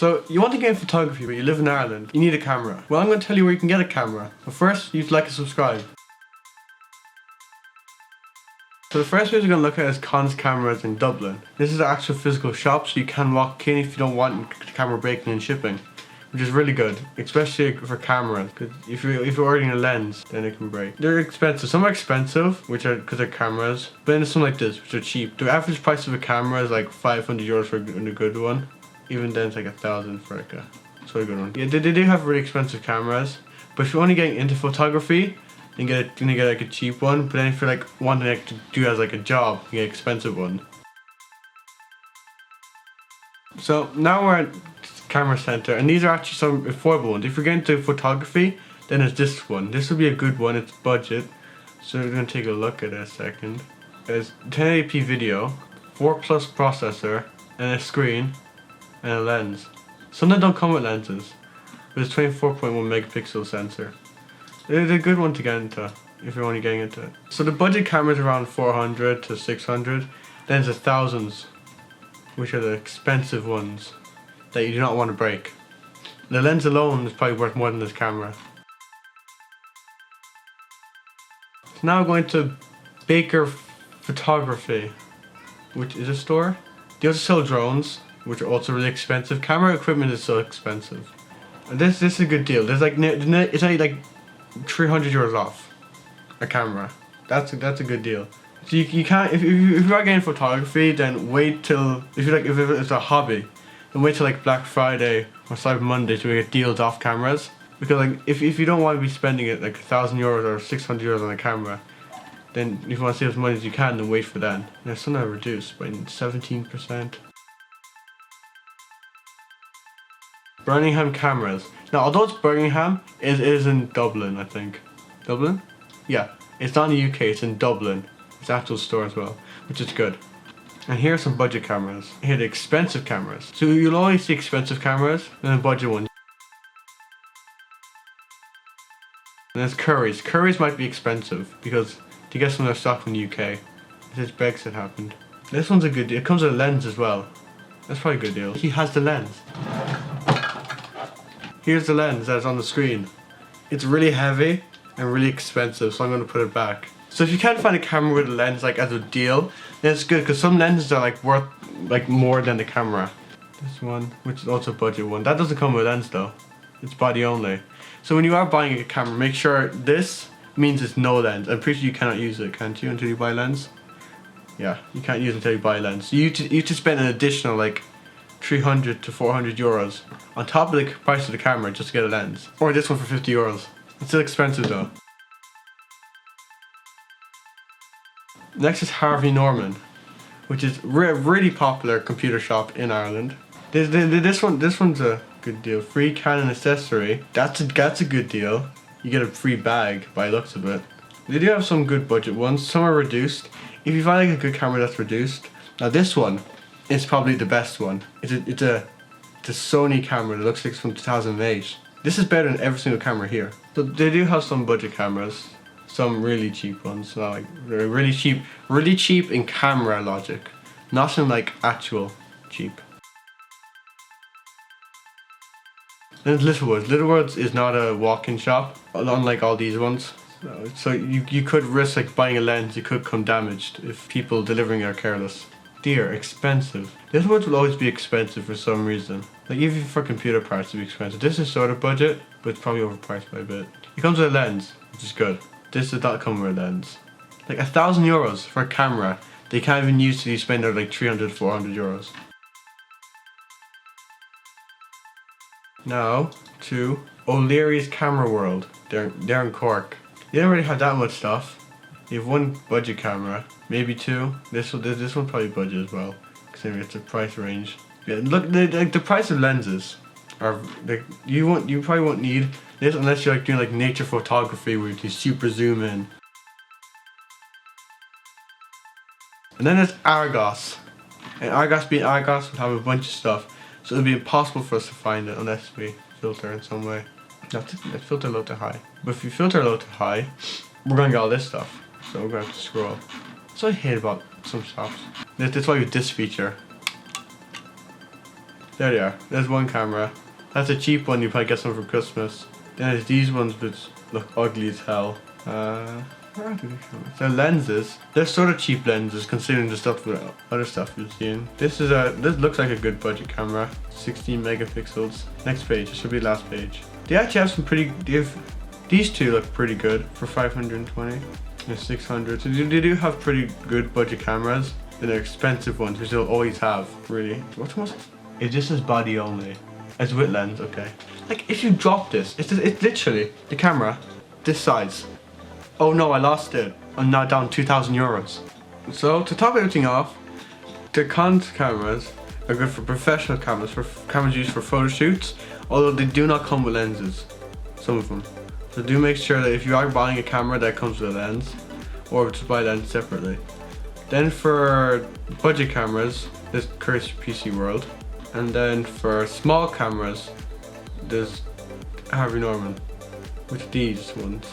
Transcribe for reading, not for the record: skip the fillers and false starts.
So you want to get in photography but you live in Ireland, you need a camera. Well, I'm going to tell you where you can get a camera. But first, you have to like and subscribe. So the first place we're going to look at is Conn's Cameras in Dublin. This is an actual physical shop, so you can walk in if you don't want the camera breaking and shipping, which is really good, especially for cameras. Because if you're ordering a lens, then it can break. They're expensive. Some are expensive, which are because they're cameras. But then there's some like this, which are cheap. The average price of a camera is like 500 euros for a good one. Even then, it's like 1,000 for like a sort of good one. Yeah, they do have really expensive cameras. But if you're only getting into photography, you can get like a cheap one, but then if you're like wanting like, to do as like a job, you get an expensive one. So now we're at camera center, and these are actually some affordable ones. If you're getting into photography, then there's this one. This would be a good one. It's budget. So we're gonna take a look at it a second. There's 1080p video, 4+ processor, and a screen, and a lens. Some of them don't come with lenses, but it's 24.1 megapixel sensor. They're a good one to get into if you're only getting into it. So the budget camera is around 400 to 600. Then there's thousands, which are the expensive ones that you do not want to break. The lens alone is probably worth more than this camera. So now we're going to Baker Photography, which is a store. They also sell drones, which are also really expensive. Camera equipment is so expensive. And this is a good deal. There's like it's only like 300 euros off a camera. That's a good deal. So you can't if you are getting photography, then wait till if it's a hobby, then wait till like Black Friday or Cyber Monday to get deals off cameras. Because like if you don't want to be spending it like 1,000 euros or 600 euros on a camera, then if you want to save as much as you can, then wait for that. Yeah, some are reduced by 17%. Birmingham Cameras. Now, although it's Birmingham, it is in Dublin, I think. Dublin? Yeah. It's not in the UK, it's in Dublin. It's an actual store as well, which is good. And here are some budget cameras. Here are the expensive cameras. So you'll always see expensive cameras, and then budget ones. And there's Curry's. Curry's might be expensive, because to get some of their stock from the UK, since Brexit happened. This one's a good deal. It comes with a lens as well. That's probably a good deal. He has the lens. Here's the lens that's on the screen. It's really heavy and really expensive, so I'm going to put it back. So if you can't find a camera with a lens like as a deal, then it's good because some lenses are like worth like more than the camera. This one, which is also a budget one, that doesn't come with a lens though. It's body only. So when you are buying a camera, make sure this means it's no lens. I'm pretty sure you cannot use it, can't you, until you buy a lens? Yeah, you can't use it until you buy a lens. So you have to spend an additional like 300 to 400 euros on top of the price of the camera just to get a lens. Or this one for 50 euros. It's still expensive though. Next is Harvey Norman, which is really popular computer shop in Ireland. This one's a good deal. Free Canon accessory. That's a good deal. You get a free bag by the looks of it. They do have some good budget ones. Some are reduced. If you find like a good camera that's reduced. Now this one is probably the best one. It's a Sony camera that looks like it's from 2008. This is better than every single camera here. So they do have some budget cameras. Some really cheap ones. So like they're really cheap in camera logic. Not in like actual cheap. Then there's Littlewoods. Littlewoods is not a walk-in shop, unlike all these ones. So you could risk like buying a lens, it could come damaged if people delivering are careless. Dear, expensive. Littlewoods will always be expensive for some reason. Like even for computer parts it'll be expensive. This is sort of budget, but it's probably overpriced by a bit. It comes with a lens, which is good. This does not come with a lens. Like 1,000 euros for a camera, they can't even use to spend like 300, 400 euros. Now to O'Leary's Camera World. They're in Cork. They don't really have that much stuff. You have one budget camera, maybe two. This one probably budget as well, considering it's a price range. Yeah, look, the price of lenses are like you probably won't need this unless you're like doing like nature photography where you super zoom in. And then there's Argos, and Argos being Argos would have a bunch of stuff, so it'd be impossible for us to find it unless we filter in some way. Let's filter low to high. But if you filter low to high, we're gonna get all this stuff. So we're gonna have to scroll. So I hate about some shops. That's why with this feature. There they are. There's one camera. That's a cheap one. You probably get some for Christmas. Then there's these ones which look ugly as hell. They're lenses. They're sort of cheap lenses considering the stuff with other stuff you've seen. This looks like a good budget camera. 16 megapixels. Next page. It should be the last page. They actually have some pretty. These two look pretty good for 520. They're 600. So they do have pretty good budget cameras. And they're expensive ones, which they'll always have. Really. What's most? It just says body only. It's with lens. Okay. Like if you drop this, it's literally the camera this size. Oh no, I lost it. I'm now down 2,000 euros. So to top everything off, the cons cameras are good for professional cameras, for cameras used for photo shoots, although they do not come with lenses, some of them. So do make sure that if you are buying a camera that comes with a lens, or just buy a lens separately. Then for budget cameras, there's Curse PC World. And then for small cameras, there's Harvey Norman, with these ones.